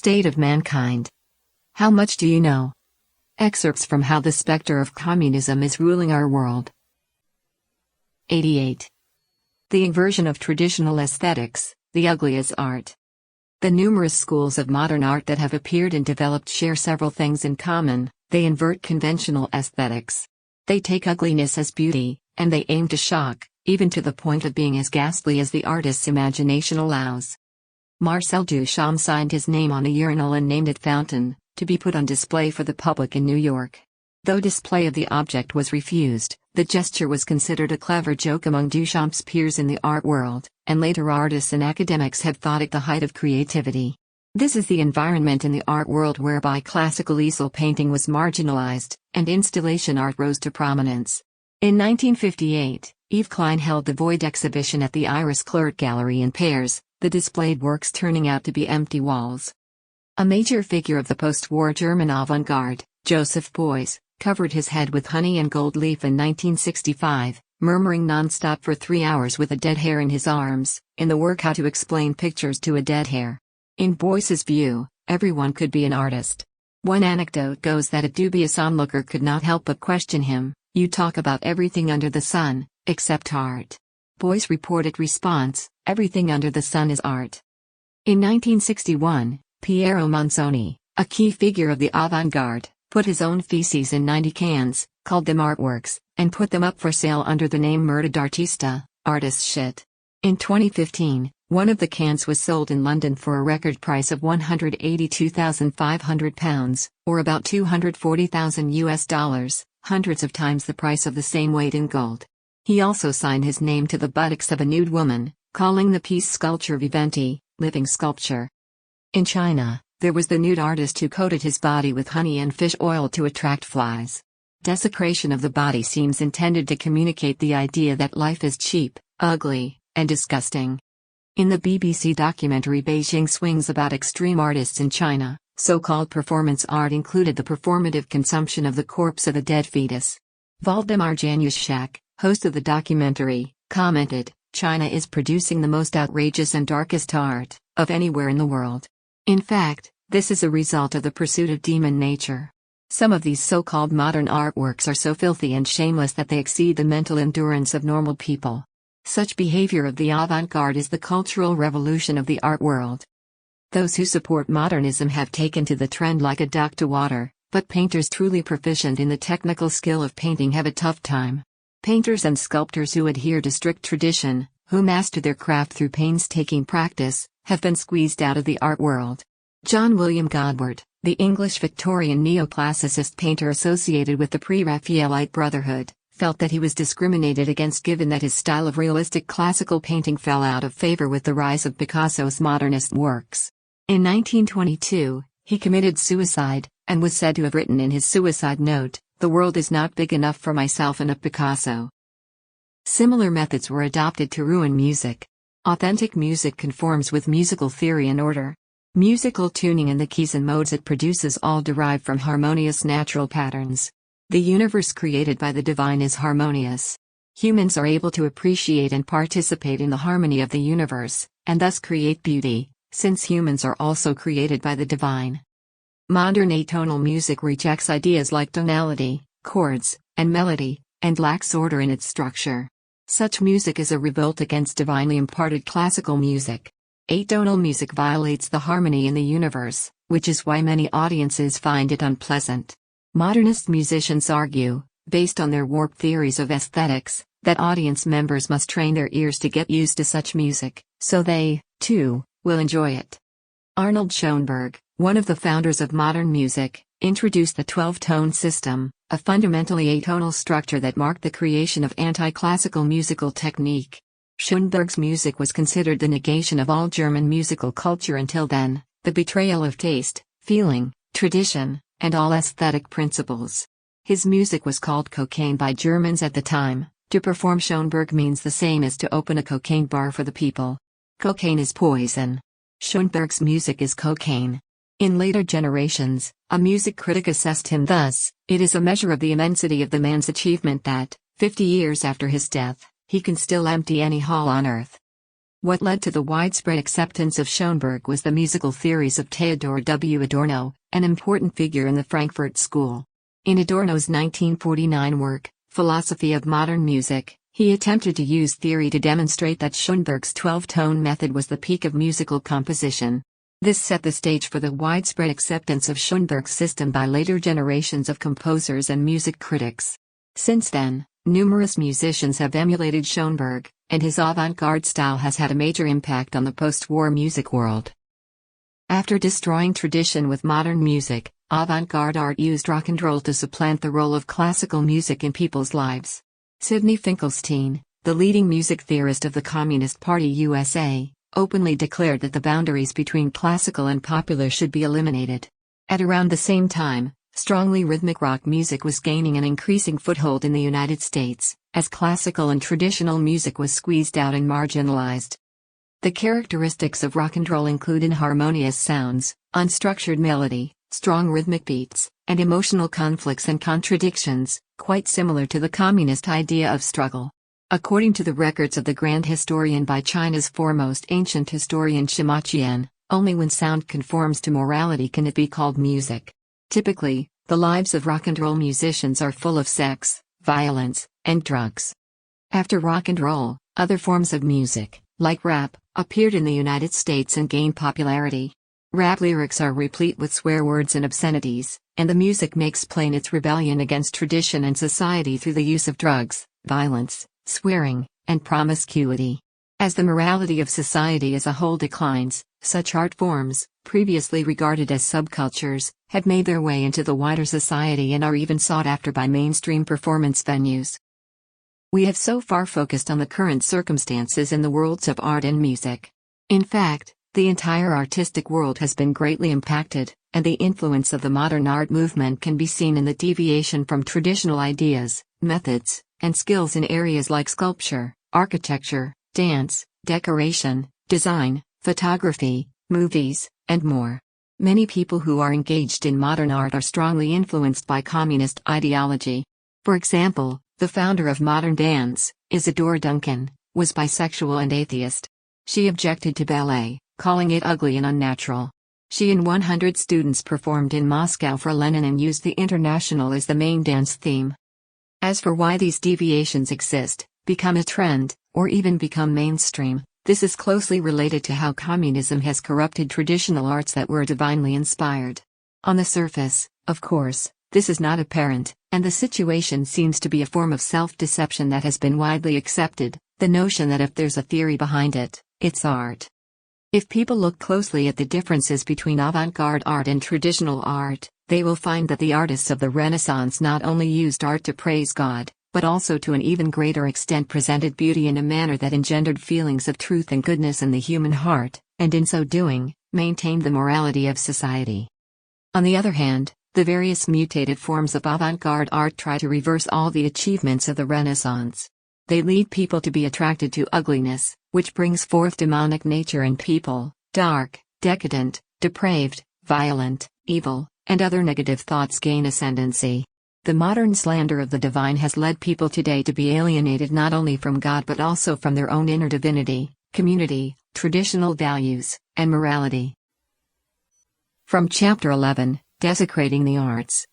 State of mankind. How much do you know? Excerpts from How the Spectre of Communism is Ruling Our World. 88. The Inversion of Traditional Aesthetics, the Ugly as Art. The numerous schools of modern art that have appeared and developed share several things in common. They invert conventional aesthetics. They take ugliness as beauty, and they aim to shock, even to the point of being as ghastly as the artist's imagination allows. Marcel Duchamp signed his name on a urinal and named it Fountain, to be put on display for the public in New York. Though display of the object was refused, the gesture was considered a clever joke among Duchamp's peers in the art world, and later artists and academics have thought it the height of creativity. This is the environment in the art world whereby classical easel painting was marginalized, and installation art rose to prominence. In 1958, Yves Klein held the Void exhibition at the Iris Clerk Gallery in Paris, the displayed works turning out to be empty walls. A major figure of the post-war German avant-garde, Joseph Beuys, covered his head with honey and gold leaf in 1965, murmuring non-stop for 3 hours with a dead hare in his arms, in the work How to Explain Pictures to a Dead Hare. In Beuys's view, everyone could be an artist. One anecdote goes that a dubious onlooker could not help but question him, "You talk about everything under the sun, except art." Beuys' reported response, "Everything under the sun is art." In 1961, Piero Manzoni, a key figure of the avant-garde, put his own feces in 90 cans, called them artworks, and put them up for sale under the name Merda d'artista, artist's shit. In 2015, one of the cans was sold in London for a record price of £182,500, or about $240,000, hundreds of times the price of the same weight in gold. He also signed his name to the buttocks of a nude woman, calling the piece Sculpture Vivente, living sculpture. In China, there was the nude artist who coated his body with honey and fish oil to attract flies. Desecration of the body seems intended to communicate the idea that life is cheap, ugly, and disgusting. In the BBC documentary Beijing Swings about extreme artists in China, so-called performance art included the performative consumption of the corpse of a dead fetus. Valdemar Januszczak, host of the documentary, commented, "China is producing the most outrageous and darkest art of anywhere in the world. In fact, this is a result of the pursuit of demon nature. Some of these so-called modern artworks are so filthy and shameless that they exceed the mental endurance of normal people." Such behavior of the avant-garde is the cultural revolution of the art world. Those who support modernism have taken to the trend like a duck to water, but painters truly proficient in the technical skill of painting have a tough time. Painters and sculptors who adhere to strict tradition, who master their craft through painstaking practice, have been squeezed out of the art world. John William Godward, the English Victorian neoclassicist painter associated with the pre-Raphaelite Brotherhood, felt that he was discriminated against given that his style of realistic classical painting fell out of favor with the rise of Picasso's modernist works. In 1922, he committed suicide, and was said to have written in his suicide note, "The world is not big enough for myself and a Picasso." Similar methods were adopted to ruin music. Authentic music conforms with musical theory and order. Musical tuning and the keys and modes it produces all derive from harmonious natural patterns. The universe created by the divine is harmonious. Humans are able to appreciate and participate in the harmony of the universe, and thus create beauty, since humans are also created by the divine. Modern atonal music rejects ideas like tonality, chords, and melody, and lacks order in its structure. Such music is a revolt against divinely imparted classical music. Atonal music violates the harmony in the universe, which is why many audiences find it unpleasant. Modernist musicians argue, based on their warped theories of aesthetics, that audience members must train their ears to get used to such music, so they, too, will enjoy it. Arnold Schoenberg, one of the founders of modern music, introduced the 12-tone system, a fundamentally atonal structure that marked the creation of anti-classical musical technique. Schoenberg's music was considered the negation of all German musical culture until then, the betrayal of taste, feeling, tradition, and all aesthetic principles. His music was called cocaine by Germans at the time. To perform Schoenberg means the same as to open a cocaine bar for the people. Cocaine is poison. Schoenberg's music is cocaine. In later generations, a music critic assessed him thus: "It is a measure of the immensity of the man's achievement that, 50 years after his death, he can still empty any hall on earth." What led to the widespread acceptance of Schoenberg was the musical theories of Theodor W. Adorno, an important figure in the Frankfurt School. In Adorno's 1949 work, Philosophy of Modern Music, he attempted to use theory to demonstrate that Schoenberg's 12-tone method was the peak of musical composition. This set the stage for the widespread acceptance of Schoenberg's system by later generations of composers and music critics. Since then, numerous musicians have emulated Schoenberg, and his avant-garde style has had a major impact on the post-war music world. After destroying tradition with modern music, avant-garde art used rock and roll to supplant the role of classical music in people's lives. Sidney Finkelstein, the leading music theorist of the Communist Party USA, openly declared that the boundaries between classical and popular should be eliminated. At around the same time, strongly rhythmic rock music was gaining an increasing foothold in the United States, as classical and traditional music was squeezed out and marginalized. The characteristics of rock and roll include inharmonious sounds, unstructured melody, strong rhythmic beats, and emotional conflicts and contradictions, quite similar to the communist idea of struggle. According to the records of the grand historian by China's foremost ancient historian Sima Qian, only when sound conforms to morality can it be called music. Typically, the lives of rock and roll musicians are full of sex, violence, and drugs. After rock and roll, other forms of music, like rap, appeared in the United States and gained popularity. Rap lyrics are replete with swear words and obscenities, and the music makes plain its rebellion against tradition and society through the use of drugs, violence, swearing, and promiscuity. As the morality of society as a whole declines, such art forms, previously regarded as subcultures, have made their way into the wider society and are even sought after by mainstream performance venues. We have so far focused on the current circumstances in the worlds of art and music. In fact, the entire artistic world has been greatly impacted, and the influence of the modern art movement can be seen in the deviation from traditional ideas, methods, and skills in areas like sculpture, architecture, dance, decoration, design, photography, movies, and more. Many people who are engaged in modern art are strongly influenced by communist ideology. For example, the founder of modern dance, Isadora Duncan, was bisexual and atheist. She objected to ballet, calling it ugly and unnatural. She and 100 students performed in Moscow for Lenin and used the International as the main dance theme. As for why these deviations exist, become a trend, or even become mainstream, this is closely related to how communism has corrupted traditional arts that were divinely inspired. On the surface, of course, this is not apparent, and the situation seems to be a form of self-deception that has been widely accepted, the notion that if there's a theory behind it, it's art. If people look closely at the differences between avant-garde art and traditional art, they will find that the artists of the Renaissance not only used art to praise God, but also to an even greater extent presented beauty in a manner that engendered feelings of truth and goodness in the human heart, and in so doing, maintained the morality of society. On the other hand, the various mutated forms of avant-garde art try to reverse all the achievements of the Renaissance. They lead people to be attracted to ugliness, which brings forth demonic nature in people, dark, decadent, depraved, violent, evil, and other negative thoughts gain ascendancy. The modern slander of the divine has led people today to be alienated not only from God but also from their own inner divinity, community, traditional values, and morality. From Chapter 11, Desecrating the Arts.